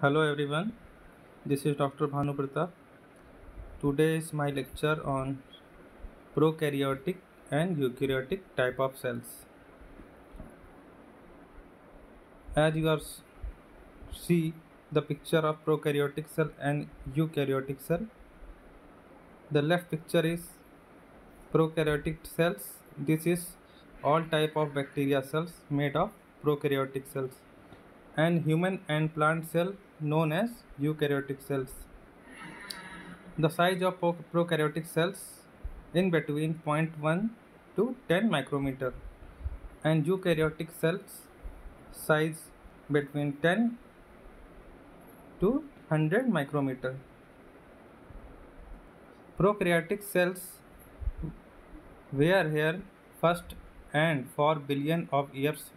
Hello everyone, this is Dr. Bhanu Pratap. Today is my lecture on prokaryotic and eukaryotic type of cells. As you are see the picture of prokaryotic cell and eukaryotic cell, the left picture is prokaryotic cells. This is all type of bacteria cells made of prokaryotic cells, and human and plant cell known as eukaryotic cells. The size of prokaryotic cells in between 0.1 to 10 micrometer, and eukaryotic cells size between 10 to 100 micrometer. Prokaryotic cells were here first, and for billion of years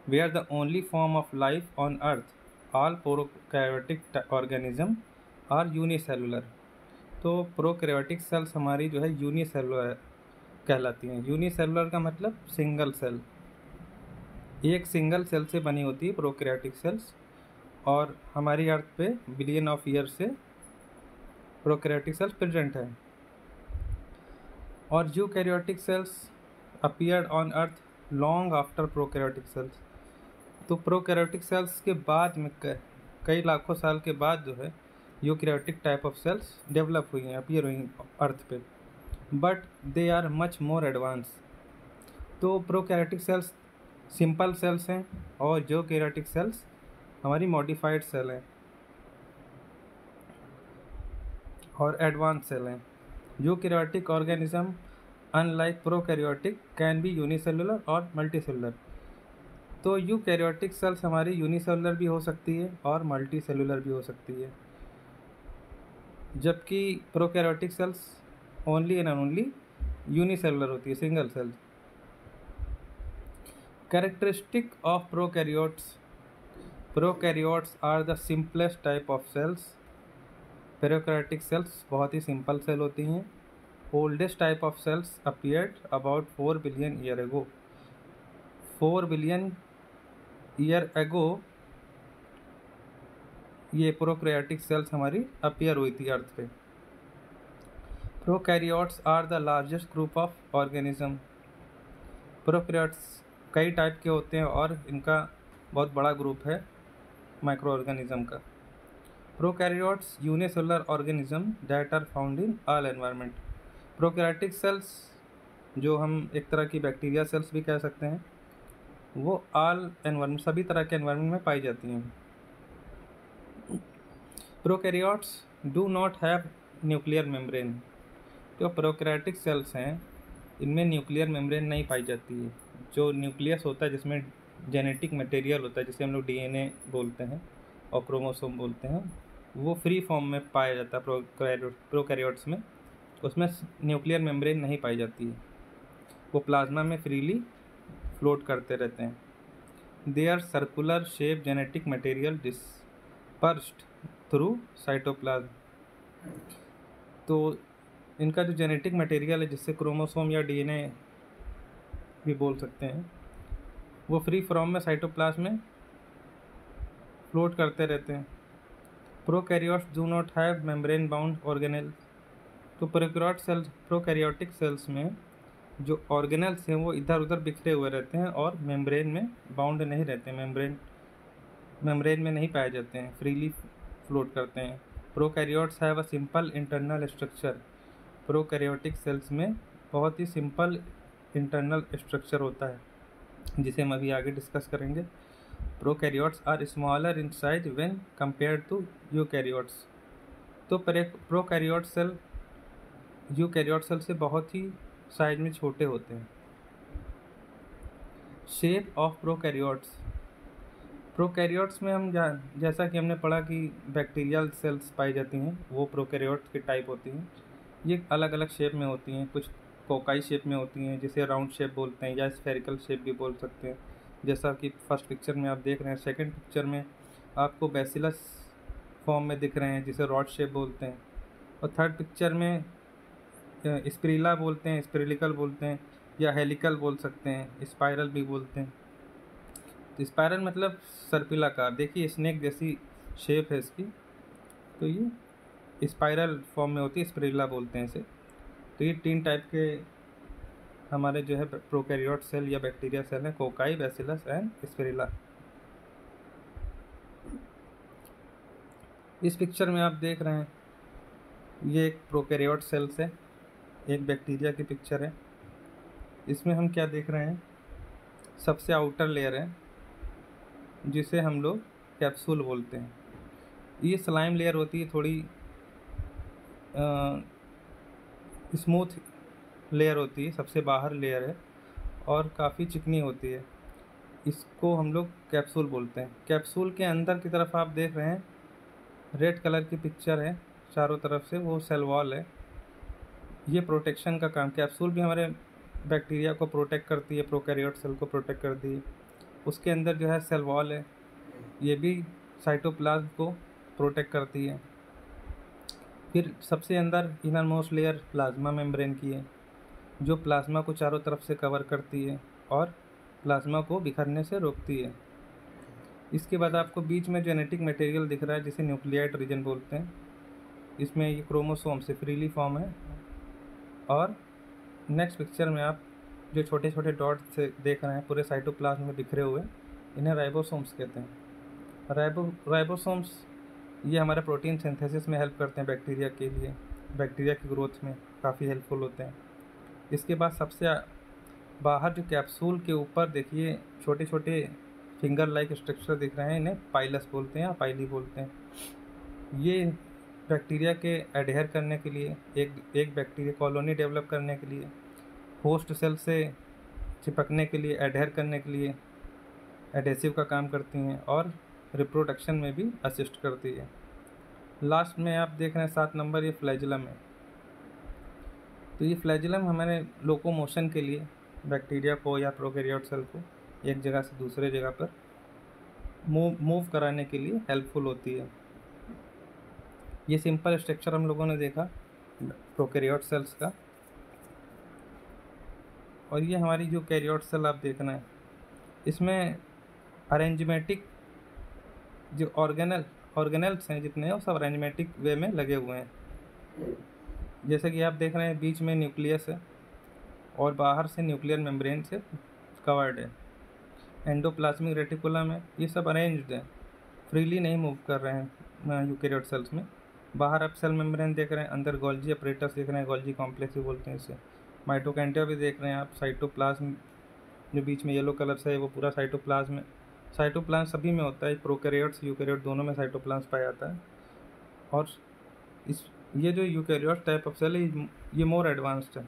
were the only form of life on earth. All prokaryotic organism are unicellular. तो prokaryotic sales हमारी जो है unicellular कहलाती हैं। Unicellular का मतलब single cell, एक single cell से बनी होती है प्रोकैरियोटिक सेल्स, और हमारी अर्थ पे बिलियन ऑफ ईयर से प्रोकैरियोटिक सेल्स प्रेजेंट है। और eukaryotic sales appeared on earth long after prokaryotic cells. तो प्रोकैरियोटिक सेल्स के बाद में कई लाखों साल के बाद जो है eukaryotic type of cells develop हुई हैं, अपीयर हुई अर्थ पे, but they are much more advance. तो प्रोकैरियोटिक सेल्स सिंपल सेल्स हैं और यूकैरियोटिक सेल्स हमारी मॉडिफाइड सेल हैं और एडवांस सेल हैं। Eukaryotic organism unlike prokaryotic can be unicellular और मल्टीसेलुलर। तो यूकैरियोटिक सेल्स हमारी यूनिसेलुलर भी हो सकती है और मल्टीसेलुलर भी हो सकती है, जबकि prokaryotic cells only and only unicellular होती है, single cell. Characteristic of prokaryotes. Prokaryotes are the simplest type of cells. Prokaryotic cells बहुत ही सिंपल सेल होती हैं। Oldest type of cells appeared about 4 billion year ago. 4 billion year एगो ये prokaryotic cells हमारी appear हुई थी अर्थ पे। Prokaryotes are the largest group of organism. Prokaryotes कई टाइप के होते हैं और इनका बहुत बड़ा ग्रुप है माइक्रो ऑर्गेनिज्म का। Prokaryotes unicellular organism that are found in all environment. Prokaryotic cells जो हम एक तरह की बैक्टीरिया सेल्स भी कह सकते हैं, वो ऑल एनवायरनमेंट, सभी तरह के एनवायरनमेंट में पाई जाती हैं। Prokaryotes do not have nuclear membrane. जो प्रोकैरियोटिक सेल्स हैं इनमें न्यूक्लियर मेम्ब्रेन नहीं पाई जाती है। जो न्यूक्लियस होता है जिसमें जेनेटिक मटेरियल होता है, जिसे हम लोग डीएनए बोलते हैं और क्रोमोसोम बोलते हैं, वो फ्री फॉर्म में पाया जाता है प्रोकैरियोट्स में। उसमें न्यूक्लियर मेम्ब्रेन नहीं पाई जाती है, वो प्लाज्मा में फ्रीली फ्लोट करते रहते हैं। They are circular shape genetic material dispersed through cytoplasm. तो इनका जो जेनेटिक मटेरियल है, जिससे क्रोमोसोम या डीएनए भी बोल सकते हैं, वो फ्री फॉर्म में साइटोप्लाज्म में फ्लोट करते रहते हैं। Prokaryotes do not have membrane bound organelle. तो प्रोकैरियोटिक सेल्स में जो ऑर्गेनेल्स हैं वो इधर उधर बिखरे हुए रहते हैं और मेम्ब्रेन में बाउंड नहीं रहते, मेम्ब्रेन में नहीं पाए जाते हैं, फ्रीली फ्लोट करते हैं। Prokaryotes have a simple internal structure. Prokaryotic cells में बहुत ही सिंपल इंटरनल स्ट्रक्चर होता है, जिसे हम अभी आगे डिस्कस करेंगे। Prokaryotes are smaller in size when compared to eukaryotes. तो प्रोकैरियोट सेल यूकैरियोट सेल से बहुत ही साइज में छोटे होते हैं। Shape of prokaryotes. प्रोकैरियोट्स में हम जैसा कि हमने पढ़ा कि बैक्टीरियल सेल्स पाई जाती हैं, वो प्रोकैरियोट की टाइप होती हैं। ये अलग अलग शेप में होती हैं, कुछ कोकाई शेप में होती हैं जिसे राउंड शेप बोलते हैं, या स्फेरिकल शेप भी बोल सकते हैं, जैसा कि फर्स्ट पिक्चर में आप देख रहे हैं। सेकंड पिक्चर में आपको बैसिलस फॉर्म में दिख रहे हैं, जिसे रॉड शेप बोलते हैं। और थर्ड पिक्चर में स्पिरिला बोलते हैं, स्पिरिलिकल बोलते हैं, या हेलिकल बोल सकते हैं, स्पाइरल भी बोलते हैं। तो स्पाइरल मतलब सर्पिलाकार, देखिए स्नेक जैसी शेप है इसकी। तो ये स्पाइरल फॉर्म में होती है, स्पिरुलिना बोलते हैं इसे। तो ये 3 टाइप के हमारे जो है प्रोकैरियोट सेल या बैक्टीरिया सेल हैं, कोकाई, बैसिलस एंड स्पिरुलिना। इस पिक्चर में आप देख रहे हैं ये एक प्रोकैरियोट सेल्स है, एक बैक्टीरिया की पिक्चर है। इसमें हम क्या देख रहे हैं, सबसे आउटर लेयर है जिसे हम लोग कैप्सूल बोलते हैं। ये स्लाइम लेयर होती है, थोड़ी स्मूथ लेयर होती है, सबसे बाहर लेयर है और काफ़ी चिकनी होती है। इसको हम लोग कैप्सूल बोलते हैं। कैप्सूल के अंदर की तरफ आप देख रहे हैं रेड कलर की पिक्चर है, चारों तरफ से वो सेल वॉल है। ये प्रोटेक्शन का काम, कैप्सूल भी हमारे बैक्टीरिया को प्रोटेक्ट करती है, प्रोकैरियोट सेल को प्रोटेक्ट करती है। उसके अंदर जो है सेल वॉल है, ये भी साइटोप्लाज्म को प्रोटेक्ट करती है। फिर सबसे अंदर inner most layer plasma membrane की है, जो प्लाज्मा को चारों तरफ से कवर करती है और प्लाज्मा को बिखरने से रोकती है। इसके बाद आपको बीच में जेनेटिक मटेरियल दिख रहा है जिसे न्यूक्लियाइड रीजन बोलते हैं। इसमें ये क्रोमोसोम से फ्रीली फॉर्म है। और नेक्स्ट पिक्चर में आप जो छोटे छोटे डॉट से देख रहे हैं पूरे साइटोप्लाज्म में बिखरे हुए, इन्हें राइबोसोम्स कहते हैं। राइबोसोम्स ये हमारे प्रोटीन सिंथेसिस में हेल्प करते हैं बैक्टीरिया के लिए, बैक्टीरिया की ग्रोथ में काफ़ी हेल्पफुल होते हैं। इसके बाद सबसे बाहर जो कैप्सूल के ऊपर देखिए छोटे छोटे फिंगर लाइक स्ट्रक्चर दिख रहे हैं, इन्हें पाइलस बोलते हैं या पाइली बोलते हैं। ये बैक्टीरिया के एडहेयर करने के लिए, एक बैक्टीरिया कॉलोनी डेवलप करने के लिए, होस्ट सेल से चिपकने के लिए, एडहेयर करने के लिए एडेसिव का काम करती हैं और रिप्रोडक्शन में भी असिस्ट करती है। लास्ट में आप देख रहे हैं 7 नंबर, ये फ्लैजिलम है। तो ये फ्लैजिलम हमारे लोकोमोशन के लिए बैक्टीरिया को या प्रोकैरियोट सेल को एक जगह से दूसरे जगह पर मूव कराने के लिए हेल्पफुल होती है। ये सिंपल स्ट्रक्चर हम लोगों ने देखा प्रोकैरियोट सेल्स का। और ये हमारी जो कैरियोट सेल आप देखना है, इसमें अरेंजमेटिक जो ऑर्गेनल्स हैं जितने हैं वो सब अरेंजमेटिक वे में लगे हुए हैं। जैसे कि आप देख रहे हैं बीच में न्यूक्लियस है और बाहर से न्यूक्लियर मेम्ब्रेन से कवर्ड है। एंडोप्लाज्मिक रेटिकुलम है, ये सब अरेंज्ड है, फ्रीली नहीं मूव कर रहे हैं यूकेरियोट सेल्स में। बाहर आप सेल मेम्ब्रेन देख रहे हैं, अंदर गोल्जी अपरेटस देख रहे हैं, गोल्जी कॉम्प्लेक्स भी बोलते हैं इसे। माइटोकॉन्ड्रिया भी देख रहे हैं आप, साइटोप्लाज्म जो बीच में येलो कलर से है वो पूरा साइटोप्लाज्म है। साइटोप्लाज्म सभी में होता है, प्रोकैरियोट्स यूकेरियोट दोनों में साइटोप्लाज्म पाया जाता है। और ये जो यूकेरियोट टाइप ऑफ सेल है ये मोर एडवांस्ड है,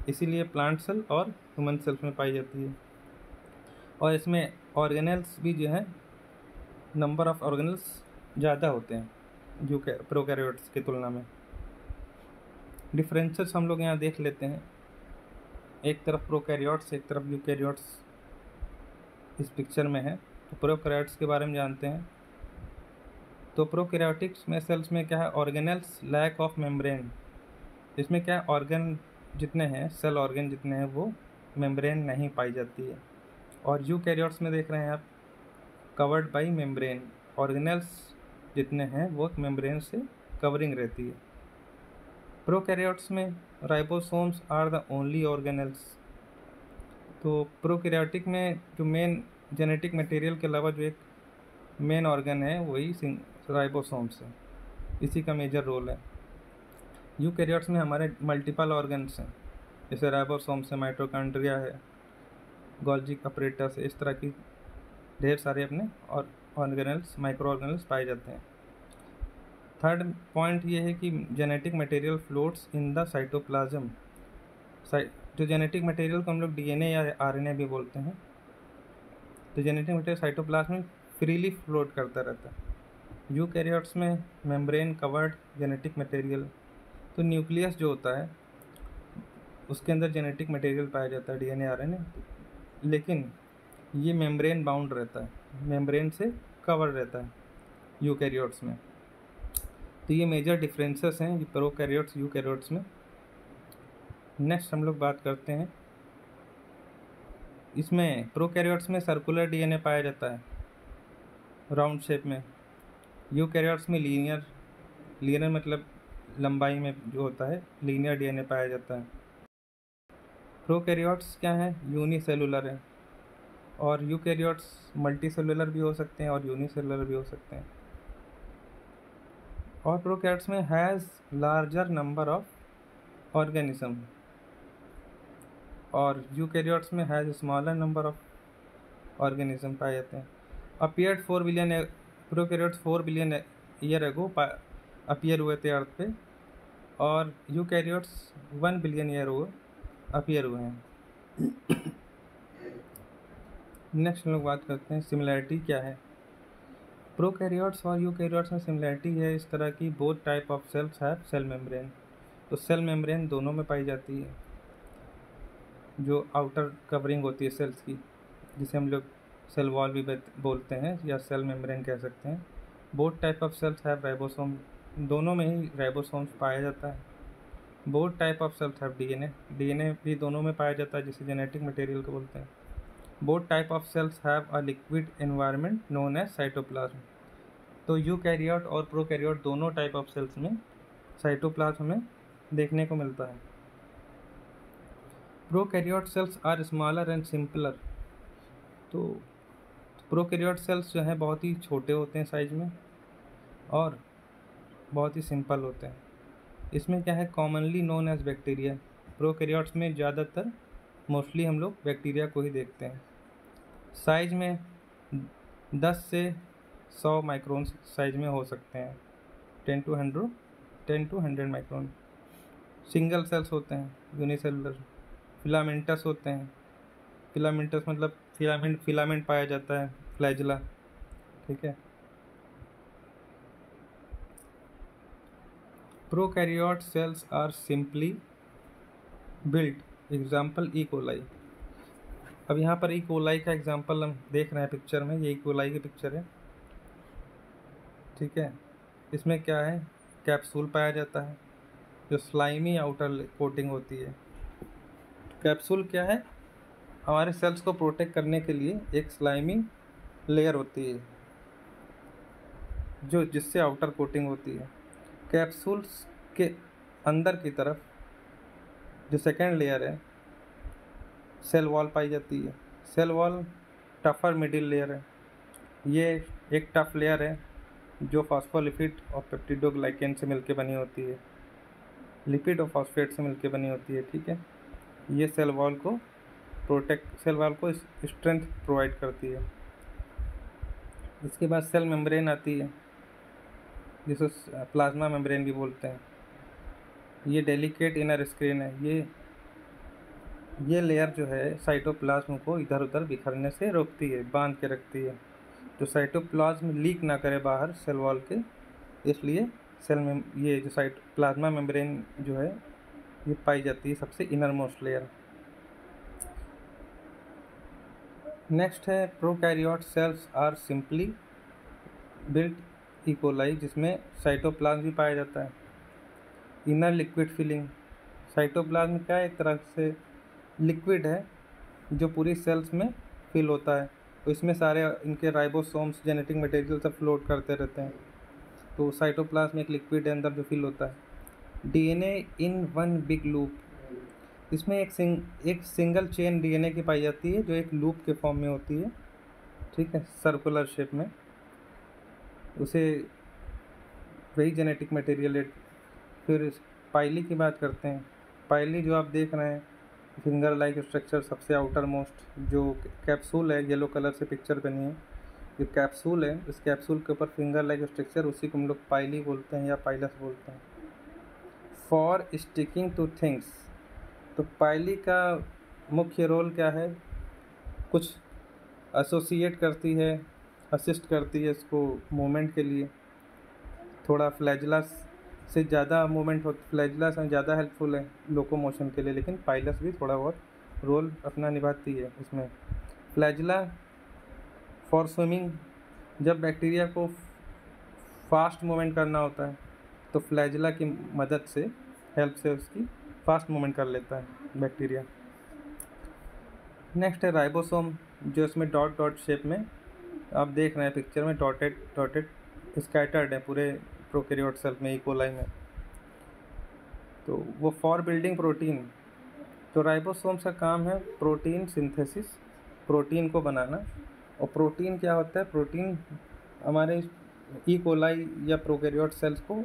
इसीलिए प्लांट सेल और ह्यूमन सेल्स में पाई जाती है। और इसमें ऑर्गेनल्स भी जो है, नंबर ऑफ ऑर्गेनल्स ज़्यादा होते हैं प्रोकैरियोट्स की तुलना में। डिफरेंसेस हम लोग यहाँ देख लेते हैं, एक तरफ प्रोकैरियोट्स एक तरफ यूकेरियोट्स इस पिक्चर में है। तो प्रोकैरियोट्स के बारे में जानते हैं। तो प्रोकैरियोटिक्स में सेल्स में क्या है, ऑर्गेनल्स लैक ऑफ मेम्ब्रेन। इसमें क्या है, ऑर्गन जितने हैं, सेल ऑर्गन जितने हैं वो मेम्ब्रेन नहीं पाई जाती है। और यूकेरियोट्स में देख रहे हैं आप कवर्ड बाई मेम्ब्रेन, ऑर्गेनल्स जितने हैं वो मेम्ब्रेन से कवरिंग रहती है। प्रोकैरियोट्स में ribosomes are the only organelles. तो प्रोकैरियोटिक में जो मेन जेनेटिक मटेरियल के अलावा जो एक मेन ऑर्गन है वही राइबोसोम्स है, इसी का मेजर रोल है। यूकेरियोट्स में हमारे मल्टीपल ऑर्गन्स हैं, जैसे राइबोसोम्स है, माइटोकॉन्ड्रिया है, गोल्जी अपरेटस है, इस तरह की ढेर सारे अपने और ऑर्गेनल्स, माइक्रो ऑर्गेनल्स पाए जाते हैं। थर्ड पॉइंट ये है कि genetic material floats in the cytoplasm. जो जेनेटिक मटेरियल को हम लोग डीएनए या आरएनए भी बोलते हैं, तो जेनेटिक मटेरियल साइटोप्लाज्म में फ्रीली फ्लोट करता रहता है। यूकेरियोट्स में मेम्ब्रेन कवर्ड जेनेटिक मटेरियल। तो न्यूक्लियस जो होता है उसके अंदर जेनेटिक मटेरियल पाया जाता है, डीएनए आरएनए, लेकिन ये मेम्ब्रेन बाउंड रहता है, मेम्ब्रेन से कवर रहता है यूकेरियोट्स में। तो ये मेजर डिफरेंसेस हैं ये प्रोकैरियोट्स यूकेरियोट्स में। नेक्स्ट हम लोग बात करते हैं, इसमें प्रोकैरियोट्स में सर्कुलर डीएनए पाया जाता है राउंड शेप में, यूकैरियोट्स में लीनियर मतलब लंबाई में जो होता है लीनियर डीएनए पाया जाता है। प्रोकैरियोट्स क्या है, यूनिसेलुलर है, और यूकैरियोट्स मल्टीसेलुलर भी हो सकते हैं और यूनिसेलुलर भी हो सकते हैं। और प्रोकैरियोट्स में has larger number of organism, और यूकैरियोट्स में has smaller number of organism पाए जाते हैं। Appeared 4 billion prokaryotes 4 billion year एगो अपीयर हुए थे अर्थ पे, और यूकैरियोट्स 1 बिलियन ईयर एगो अपीयर हुए हैं। नेक्स्ट हम लोग बात करते हैं सिमिलैरिटी क्या है। प्रोकैरियोट्स और यूकैरियोट्स में सिमिलैरिटी है इस तरह की, both type of cells have cell membrane. तो सेल मेम्ब्रेन दोनों में पाई जाती है, जो आउटर कवरिंग होती है सेल्स की, जिसे हम लोग सेल वॉल भी बोलते हैं या सेल मेम्ब्रेन कह सकते हैं। Both type of cells have ribosome, दोनों में ही राइबोसोम्स पाया जाता है। Both type of cells have DNA भी दोनों में पाया जाता है, जिसे जेनेटिक मटेरियल को बोलते हैं। Both type of cells have a liquid environment known as cytoplasm. तो यूकैरियोट और प्रोकैरियोट दोनों टाइप ऑफ सेल्स में साइटोप्लाज्म हमें देखने को मिलता है। Prokaryote cells are smaller and simpler. तो प्रोकैरियोट सेल्स जो हैं बहुत ही छोटे होते हैं साइज में और बहुत ही सिंपल होते हैं। इसमें क्या है, commonly known as bacteria. Prokaryotes में ज़्यादातर मोस्टली हम लोग बैक्टीरिया को ही देखते हैं। साइज में 10 से 100 माइक्रोन साइज में हो सकते हैं, 10 to 100 माइक्रोन। सिंगल सेल्स होते हैं, यूनिसेलुलर। फिलामेंटस होते हैं, फिलामेंटस मतलब फिलामेंट पाया जाता है, फ्लैजिला। ठीक है। Prokaryote cells are simply built, example E coli. अब यहाँ पर ई कोलाई का एग्जाम्पल हम देख रहे हैं पिक्चर में, ये ई कोलाई की पिक्चर है। ठीक है। इसमें क्या है, कैप्सूल पाया जाता है जो स्लाइमी आउटर कोटिंग होती है। कैप्सूल क्या है, हमारे सेल्स को प्रोटेक्ट करने के लिए एक स्लाइमी लेयर होती है जो जिससे आउटर कोटिंग होती है। कैप्सूल्स के अंदर की तरफ जो सेकेंड लेयर है, सेल वॉल पाई जाती है। Cell wall tougher middle layer है। ये एक टफ लेयर है जो फॉस्फोलिपिड और पेप्टिडोग्लाइकेन से मिलकर बनी होती है, लिपिड और फॉस्फेट से मिलकर बनी होती है। ठीक है। ये सेल वॉल को स्ट्रेंथ प्रोवाइड करती है। इसके बाद सेल मेम्ब्रेन आती है जिसे प्लाज्मा मेम्ब्रेन भी बोलते हैं। ये डेलिकेट इनर स्क्रीन है। ये लेयर जो है साइटोप्लाज्म को इधर उधर बिखरने से रोकती है, बांध के रखती है, तो साइटोप्लाज्म लीक ना करे बाहर सेल वॉल के। इसलिए ये जो प्लाज्मा मेम्ब्रेन जो है ये पाई जाती है सबसे इनर मोस्ट लेयर। नेक्स्ट है prokaryote cells are simply built E coli, जिसमें साइटोप्लाज्म भी पाया जाता है। इनर लिक्विड फिलिंग, साइटोप्लाज्म क्या है, एक तरह से लिक्विड है जो पूरी सेल्स में फिल होता है। तो इसमें सारे इनके राइबोसोम्स जेनेटिक मटेरियल सब फ्लोट करते रहते हैं। तो साइटोप्लाज्म एक लिक्विड है अंदर जो फिल होता है। DNA in one big loop, इसमें एक सिंगल चेन डीएनए की पाई जाती है जो एक लूप के फॉर्म में होती है। ठीक है, सर्कुलर शेप में, उसे वही जेनेटिक मटेरियल है। फिर पाइली की बात करते हैं। पाइली जो आप देख रहे हैं, फिंगर लाइक स्ट्रक्चर, सबसे आउटर मोस्ट जो कैप्सूल है, येलो कलर से पिक्चर बनी है, जो कैप्सूल है, इस कैप्सूल के ऊपर फिंगर लाइक स्ट्रक्चर, उसी को हम लोग पाइली बोलते हैं या पाइलस बोलते हैं। फॉर स्टिकिंग टू थिंग्स, तो पाइली का मुख्य रोल क्या है, कुछ एसोसिएट करती है, असिस्ट करती है इसको मूवमेंट के लिए। थोड़ा फ्लैजिला से ज़्यादा मूवमेंट हो, फ्लैजिला से ज़्यादा हेल्पफुल है लोकोमोशन के लिए, लेकिन पाइलस भी थोड़ा बहुत रोल अपना निभाती है इसमें। फ्लैजिला फॉर स्विमिंग, जब बैक्टीरिया को फास्ट मूवमेंट करना होता है तो फ्लैजिला की मदद से, हेल्प से उसकी फास्ट मूवमेंट कर लेता है बैक्टीरिया। नेक्स्ट है राइबोसोम, जो इसमें डॉट डॉट शेप में आप देख रहे हैं पिक्चर में, डॉटेड स्कैटर्ड है पूरे प्रोकैरियोट सेल में, इकोलाई में। तो वो फॉर बिल्डिंग प्रोटीन, तो राइबोसोम्स का काम है प्रोटीन सिंथेसिस, प्रोटीन को बनाना। और प्रोटीन क्या होता है? प्रोटीन हमारे ई कोलाई या प्रोकैरियोट सेल्स को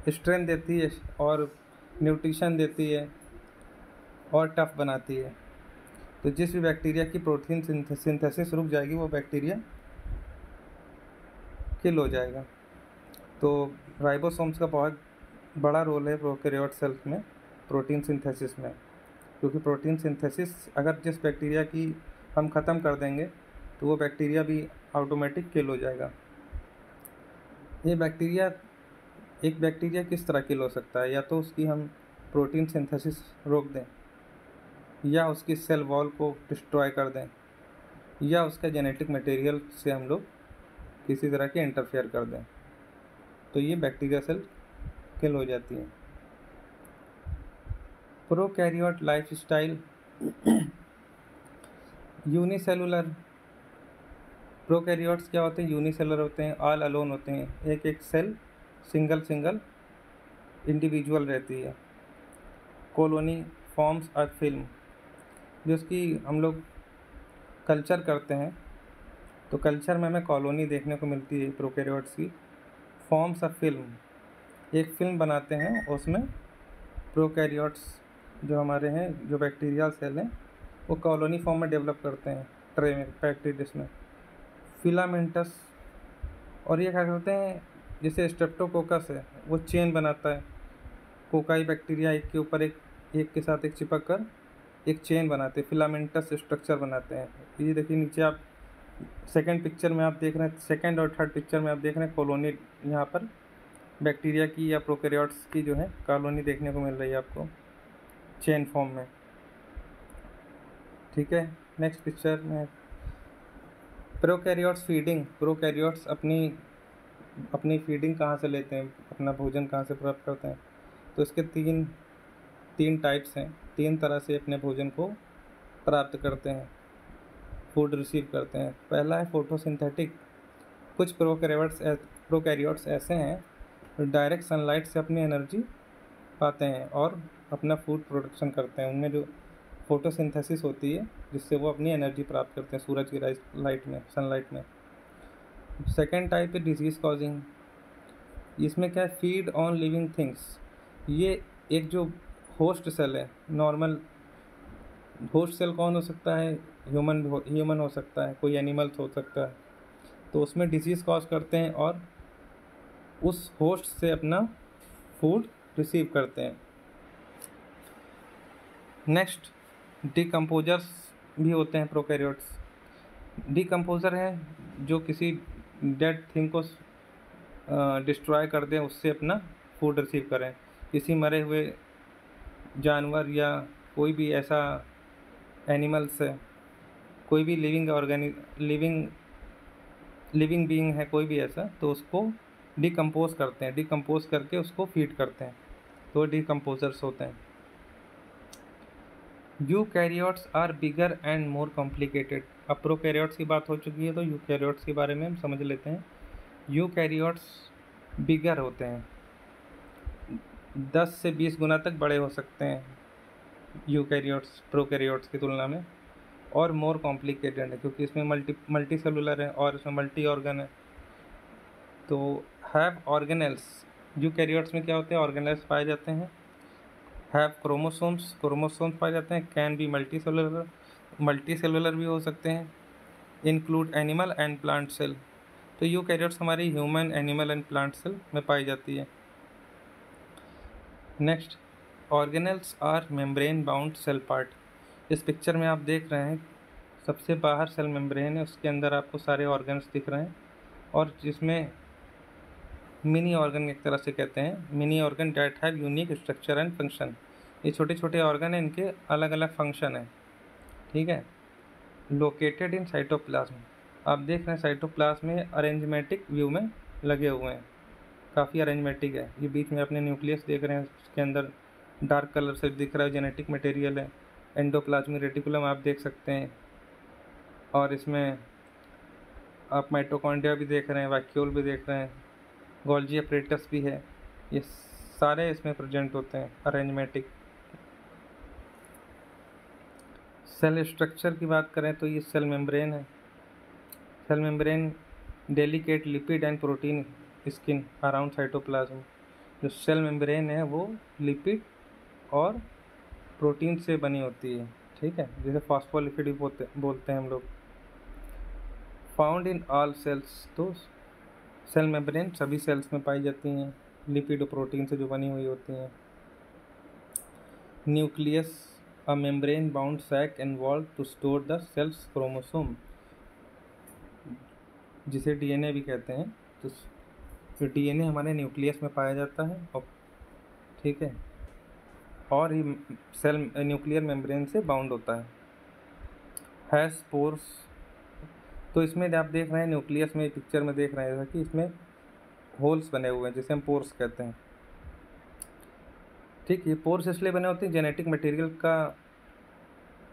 स्ट्रेंथ देती है और न्यूट्रिशन देती है और टफ बनाती है। तो जिस भी बैक्टीरिया की प्रोटीन सिंथेसिस रुक जाएगी वो बैक्टीरिया किल हो जाएगा। तो राइबोसोम्स का बहुत बड़ा रोल है प्रोकैरियोट सेल्स में प्रोटीन सिंथेसिस में, क्योंकि प्रोटीन सिंथेसिस अगर जिस बैक्टीरिया की हम ख़त्म कर देंगे तो वो बैक्टीरिया भी ऑटोमेटिक किल हो जाएगा। ये बैक्टीरिया, एक बैक्टीरिया किस तरह किल हो सकता है? या तो उसकी हम प्रोटीन सिंथेसिस रोक दें, या उसकी सेल वॉल को डिस्ट्रॉय कर दें, या उसका जेनेटिक मटेरियल से हम लोग किसी तरह के इंटरफेयर कर दें, तो ये बैक्टीरिया सेल किल हो जाती है। Prokaryote life style unicellular. Prokaryotes क्या होते हैं? यूनिसेलुलर होते हैं, ऑल अलोन होते हैं, एक एक सेल सिंगल इंडिविजुअल रहती है। कॉलोनी फॉर्म्स अ फिल्म, जिसकी हम लोग कल्चर करते हैं तो कल्चर में हमें कॉलोनी देखने को मिलती है प्रोकैरियोट्स की। फॉर्म्स अ फिल्म, एक फिल्म बनाते हैं, उसमें प्रोकैरियोट्स जो हमारे हैं, जो बैक्टीरियल सेल हैं, वो कॉलोनी फॉर्म में डेवलप करते हैं ट्रे में, पैक्टिक डिश में। फिलामेंटस, और ये क्या करते हैं? जैसे स्ट्रेप्टोकोकस है, वो चेन बनाता है, कोकाई बैक्टीरिया एक के ऊपर एक के साथ एक चिपक कर एक चेन बनाते हैं, फिलामेंटस स्ट्रक्चर बनाते हैं। ये देखिए नीचे आप सेकंड पिक्चर में आप देख रहे हैं, सेकंड और थर्ड पिक्चर में आप देख रहे हैं कॉलोनी, यहाँ पर बैक्टीरिया की या प्रोकैरियोट्स की जो है कॉलोनी देखने को मिल रही है आपको चेन फॉर्म में। ठीक है, नेक्स्ट पिक्चर में प्रोकैरियोट्स फीडिंग। प्रोकैरियोट्स अपनी फीडिंग कहाँ से लेते हैं, अपना भोजन कहाँ से प्राप्त करते हैं? तो इसके तीन टाइप्स हैं, तीन तरह से अपने भोजन को प्राप्त करते हैं, फूड रिसीव करते हैं। पहला है फोटोसिंथेटिक। कुछ प्रोकैरियोट्स ऐसे हैं जो डायरेक्ट सनलाइट से अपनी एनर्जी पाते हैं और अपना फूड प्रोडक्शन करते हैं। उनमें जो फोटोसिंथेसिस होती है जिससे वो अपनी एनर्जी प्राप्त करते हैं सूरज की लाइट में, सनलाइट में। सेकेंड टाइप है डिजीज़ कॉजिंग। इसमें क्या है? Feed on living things. ये एक जो होस्ट सेल है, नॉर्मल होस्ट सेल कौन हो सकता है? ह्यूमन हो सकता है, कोई एनिमल्स हो सकता है। तो उसमें डिजीज़ कॉज करते हैं और उस होस्ट से अपना फूड रिसीव करते हैं। नेक्स्ट, डिकम्पोजर्स भी होते हैं प्रोकैरियोट्स। डिकम्पोजर है जो किसी डेड थिंग को डिस्ट्रॉय कर दें, उससे अपना फूड रिसीव करें। किसी मरे हुए जानवर या कोई भी ऐसा एनिमल्स है, कोई भी लिविंग बीइंग है कोई भी ऐसा, तो उसको डिकम्पोज करते हैं, डिकम्पोज करके उसको फीड करते हैं, तो डिकम्पोजर्स होते हैं। Eukaryotes are bigger and more complicated. अब प्रोकैरियोट्स की बात हो चुकी है तो यूकैरियोट्स के बारे में हम समझ लेते हैं। यूकैरियोट्स बिगर होते हैं, 10 से 20 गुना तक बड़े हो सकते हैं यूकैरियोट्स प्रोकैरियोट्स की तुलना में, और मोर कॉम्प्लिकेटेड है क्योंकि इसमें मल्टी सेलुलर है और इसमें मल्टी ऑर्गन है। तो हैव ऑर्गेनेल्स, यूकैरियोट्स में क्या होते हैं? ऑर्गेनेल्स पाए जाते हैं। हैव क्रोमोसोम्स पाए जाते हैं। कैन बी मल्टी सेलुलर भी हो सकते हैं। Include animal and plant cell. तो यूकैरियोट्स हमारी human, animal and plant cell में पाई जाती है। Next, organelles are membrane bound cell part. इस पिक्चर में आप देख रहे हैं सबसे बाहर सेल मेम्ब्रेन है, उसके अंदर आपको सारे ऑर्गन्स दिख रहे हैं, और जिसमें मिनी ऑर्गन एक तरह से कहते हैं, mini organ that have unique structure and function. ये छोटे छोटे ऑर्गन हैं, इनके अलग अलग फंक्शन है। ठीक है, लोकेटेड इन साइटोप्लाज्म। आप देख रहे हैं साइटोप्लाज्म में अरेंजमेटिक व्यू में लगे हुए हैं, काफ़ी अरेंजमेटिक है। ये बीच में अपने न्यूक्लियस देख रहे हैं, उसके अंदर डार्क कलर से दिख रहा है जेनेटिक मटेरियल है। एंडोप्लाज्मिक रेटिकुलम आप देख सकते हैं, और इसमें आप माइटोकॉन्ड्रिया भी देख रहे हैं, वैक्यूल भी देख रहे हैं, गोल्जी अपरेटस भी है, ये सारे इसमें प्रेजेंट होते हैं अरेंजमेटिक। सेल स्ट्रक्चर की बात करें तो ये सेल मेम्ब्रेन है। Cell membrane delicate lipid and protein skin around cytoplasm. जो सेल मेम्ब्रेन है वो लिपिड और प्रोटीन से बनी होती है, ठीक है, जिसे फॉस्फोलिपिड भी बोलते हैं हम लोग। फाउंड इन ऑल सेल्स, तो सेल मेम्ब्रेन सभी सेल्स में पाई जाती हैं, लिपिड और प्रोटीन से जो बनी हुई होती हैं। Nucleus a membrane bound sac involve to store the cells chromosome, जिसे डीएनए भी कहते हैं। तो डीएनए हमारे न्यूक्लियस में पाया जाता है, और ठीक है, और ये सेल न्यूक्लियर मेम्ब्रेन से बाउंड होता है। हैज़ पोर्स, तो इसमें आप देख रहे हैं न्यूक्लियस में, पिक्चर में देख रहे हैं कि इसमें होल्स बने हुए हैं जिसे हम पोर्स कहते हैं, ठीक। ये पोर्स इसलिए बने होते हैं जेनेटिक मटेरियल का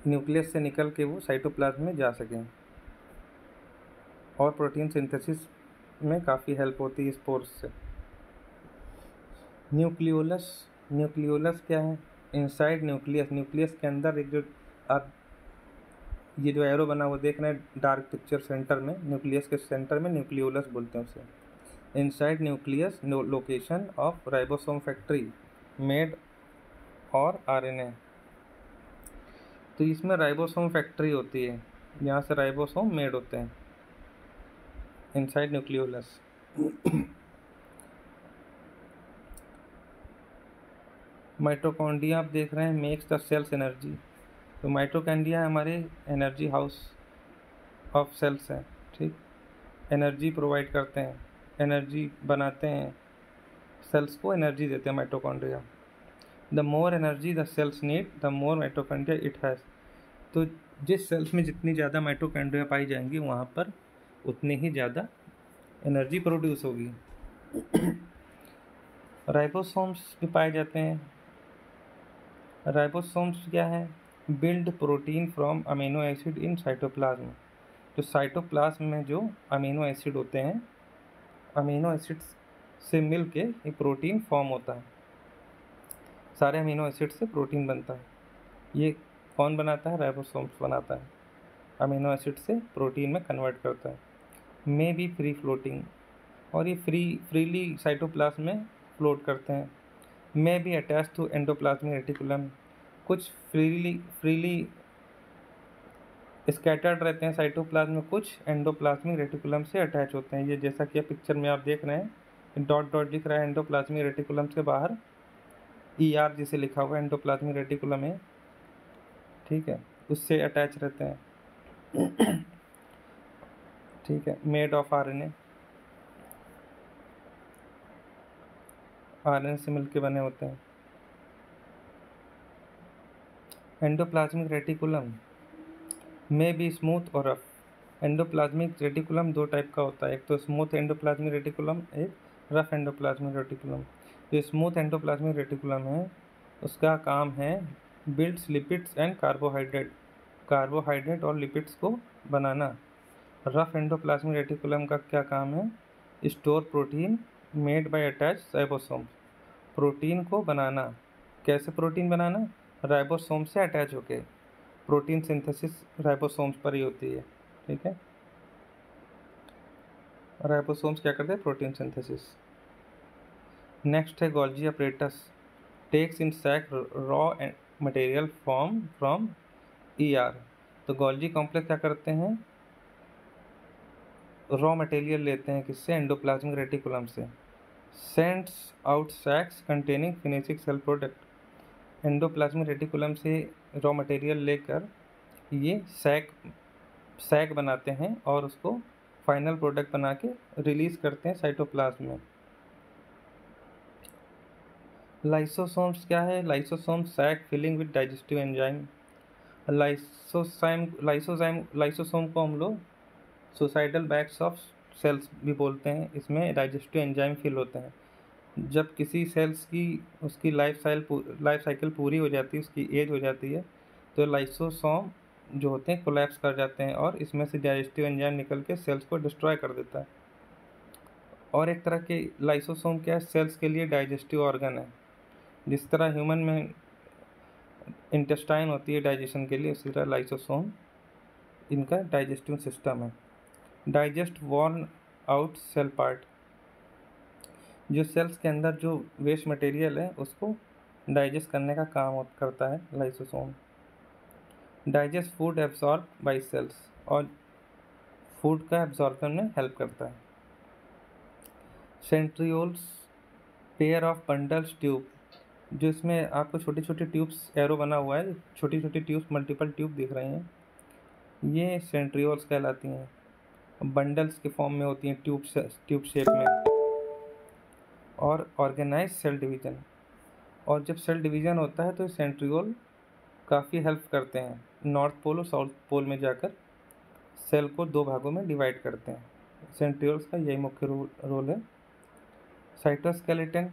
न्यूक्लियस से निकल के वो साइटोप्लाज्म में जा सकें, और प्रोटीन सिंथेसिस में काफ़ी हेल्प होती है इस पोर्स से। न्यूक्लियोलस, न्यूक्लियोलस क्या है? इनसाइड न्यूक्लियस, न्यूक्लियस के अंदर एक जो आप ये जो एरो बना हुआ देख रहे हैं डार्क पिक्चर सेंटर में, न्यूक्लियस के सेंटर में न्यूक्लियोलस बोलते हैं उसे। Inside nucleus location of ribosome factory made और आरएनए, तो इसमें राइबोसोम फैक्ट्री होती है, यहाँ से राइबोसोम मेड होते हैं इनसाइड न्यूक्लियोलस। माइटोकॉन्ड्रिया आप देख रहे हैं मेक्स द सेल्स एनर्जी, तो माइटोकॉन्ड्रिया हमारे एनर्जी हाउस ऑफ सेल्स हैं, ठीक। एनर्जी प्रोवाइड करते हैं, एनर्जी बनाते हैं, सेल्स को एनर्जी देते हैं mitochondria. The more energy the cells need the more mitochondria it has, तो जिस सेल्स में जितनी ज़्यादा माइटोकॉन्ड्रिया पाई जाएंगी वहाँ पर उतनी ही ज़्यादा एनर्जी प्रोड्यूस होगी। राइबोसोम्स भी पाए जाते हैं। राइबोसोम्स क्या है? Build protein from amino acid in cytoplasm, जो साइटोप्लाज्म में जो अमीनो एसिड होते हैं, अमीनो एसिड्स से मिल के ये प्रोटीन फॉर्म होता है, सारे अमीनो एसिड से प्रोटीन बनता है। ये कौन बनाता है? राइबोसोम्स बनाता है, अमीनो एसिड से प्रोटीन में कन्वर्ट करता है। मे बी फ्री फ्लोटिंग, और ये फ्रीली साइटोप्लाज्म में फ्लोट करते हैं। May be attach to endoplasmic reticulum, कुछ फ्रीली स्कैटर्ड रहते हैं साइटोप्लाज्म में, कुछ एंडोप्लाज्मिक रेटिकुलम से अटैच होते हैं। ये जैसा कि आप पिक्चर में आप देख रहे हैं डॉट डॉट दिख रहा है एंडोप्लाज्मिक रेटिकुलम से बाहर, ER जिसे लिखा हुआ है एंडोप्लाज्मिक रेटिकुलम है, ठीक है, उससे अटैच रहते हैं, ठीक है। मेड ऑफ आरएनए, आरएनए से मिलके बने होते हैं। एंडोप्लाज्मिक रेटिकुलम में भी स्मूथ और रफ, एंडोप्लाज्मिक रेटिकुलम दो टाइप का होता है, एक तो स्मूथ एंडोप्लाज्मिक रेटिकुलम, एक रफ एंडोप्लाज्मिक रेटिकुलम। जो स्मूथ एंडोप्लाज्मिक रेटिकुलम है उसका काम है builds lipids and carbohydrate, carbohydrate और लिपिड्स को बनाना। रफ एंडोप्लाज्मिक रेटिकुलम का क्या काम है? Store protein made by attach ribosome, protein को बनाना। कैसे प्रोटीन बनाना? राइबोसोम से अटैच होके, प्रोटीन सिंथेसिस राइबोसोम्स पर ही होती है, ठीक है। राइबोसोम्स क्या करते हैं? Protein synthesis. नेक्स्ट है Golgi apparatus, takes in sac raw material form from ER, तो गोल्जी कॉम्प्लेक्स क्या करते हैं? रॉ मटेरियल लेते हैं किससे? एंडोप्लाज्मिक रेटिकुलम से। Sends out sacs containing finishing cell product, endoplasmic reticulum से रॉ मटेरियल लेकर ये सैक बनाते हैं और उसको फाइनल प्रोडक्ट बना के रिलीज करते हैं साइटोप्लाज्म में। लाइसोसोम्स क्या है? Lysosome sac filling with digestive enzyme. Lysosome को हम लोग सुसाइडल बैग्स ऑफ सेल्स भी बोलते हैं। इसमें डाइजेस्टिव एंजाइम फिल होते हैं। जब किसी सेल्स की उसकी लाइफ साइकिल पूरी हो जाती है, उसकी एज हो जाती है, तो लाइसोसोम जो होते हैं कोलैप्स कर जाते हैं और इसमें से डाइजेस्टिव एंजाइम निकल के सेल्स को डिस्ट्रॉय कर देता है। और एक तरह के लाइसोसोम क्या है, सेल्स के लिए डाइजेस्टिव ऑर्गन है। जिस तरह ह्यूमन में इंटेस्टाइन होती है डाइजेशन के लिए, उसी तरह लाइसोसोम इनका डाइजेस्टिव सिस्टम है। Digest worn out cell part, जो सेल्स के अंदर जो वेस्ट मटेरियल है उसको डाइजेस्ट करने का काम करता है lysosome. Digest food absorb by cells, और फूड का एब्जॉर्बन में हेल्प करता है। Centrioles pair of bundles tube, जो इसमें आपको छोटी छोटी ट्यूब्स एरो बना हुआ है, छोटी छोटी ट्यूब्स मल्टीपल ट्यूब दिख रही हैं, ये सेंट्रियोल्स कहलाती हैं। बंडल्स के फॉर्म में होती हैं, ट्यूब शेप में। और ऑर्गेनाइज सेल डिवीजन, और जब सेल डिवीजन होता है तो सेंट्रियोल काफ़ी हेल्प करते हैं, नॉर्थ पोल और साउथ पोल में जाकर सेल को 2 भागों में डिवाइड करते हैं। सेंट्रियोल्स का यही मुख्य रोल है। साइटोस्केलेटन,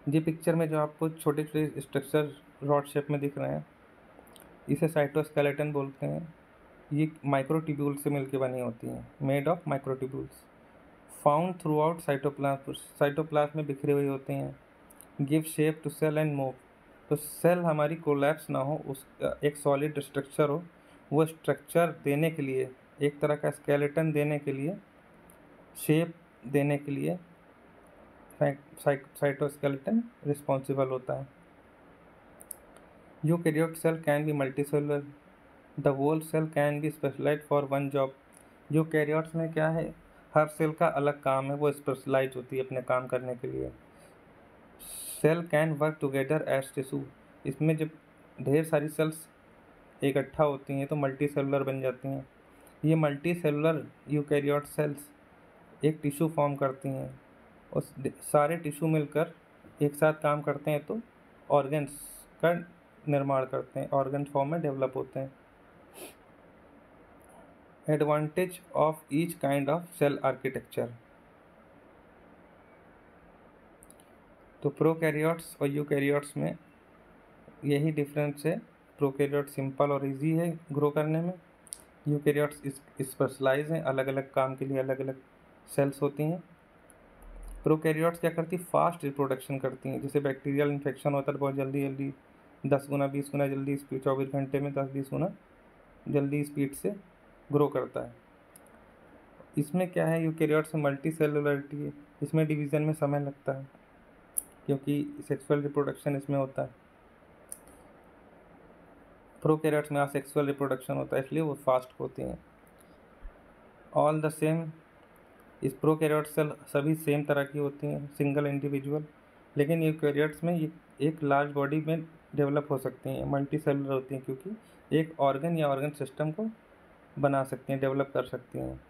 ये पिक्चर में जो आपको छोटे छोटे स्ट्रक्चर रॉड शेप में दिख रहे हैं, इसे साइटोस्केलेटन बोलते हैं। ये माइक्रोट्यूब्यूल से मिलकर बनी होती हैं, made of microtubules, found throughout cytoplasm, cytoplasm में बिखरे हुए होते हैं। Give shape to cell and move, तो सेल हमारी कोलैप्स ना हो, उसका एक सॉलिड स्ट्रक्चर हो, वो स्ट्रक्चर देने के लिए, एक तरह का स्केलेटन देने के लिए, शेप देने के लिए साइटोस्केलेटन रिस्पॉन्सिबल होता है। Eukaryote cell can be multicellular, the whole cell can be specialised for one job. Eukaryotes में क्या है, हर सेल का अलग काम है, वो स्पेशलाइज होती है अपने काम करने के लिए। Cell can work together as tissue, इसमें जब ढेर सारी सेल्स इकट्ठा होती हैं तो मल्टी सेलुलर बन जाती हैं। ये मल्टी सेलुलर यूकैरियोट सेल्स एक टिश्यू फॉर्म करती हैं, और सारे टिश्यू मिलकर एक साथ काम करते हैं तो ऑर्गन्स का निर्माण करते हैं, ऑर्गन फॉर्म में डेवलप होते हैं। Advantage of each kind of cell architecture, तो प्रोकैरियोट्स और यूकैरियोट्स में यही डिफरेंस है। प्रोकैरियोट सिंपल और इजी है ग्रो करने में, यूकैरियोट्स स्पेशलाइज हैं, अलग अलग काम के लिए अलग अलग सेल्स होती हैं। प्रोकैरियोट्स क्या करती है, फास्ट रिप्रोडक्शन करती हैं। जैसे बैक्टीरियल इन्फेक्शन होता है बहुत जल्दी जल्दी 10 गुना 20 गुना जल्दी स्पीड, 24 घंटे में 10-20 गुना जल्दी स्पीड से ग्रो करता है। इसमें क्या है, यूकैरियोट्स में मल्टी सेलुलरिटी है, इसमें डिवीज़न में समय लगता है क्योंकि सेक्सुअल रिप्रोडक्शन इसमें होता है। प्रोकैरियोट्स में असेक्सुअल रिप्रोडक्शन होता है, इसलिए वो फास्ट होती हैं। ऑल द सेम, इस प्रोकैरियोट सेल सभी सेम तरह की होती हैं, सिंगल इंडिविजुअल, लेकिन यूकैरियोट्स में ये एक लार्ज बॉडी में डेवलप हो सकती हैं, मल्टी सेलुलर होती हैं, क्योंकि एक ऑर्गन या ऑर्गन सिस्टम को बना सकती हैं, डेवलप कर सकती हैं।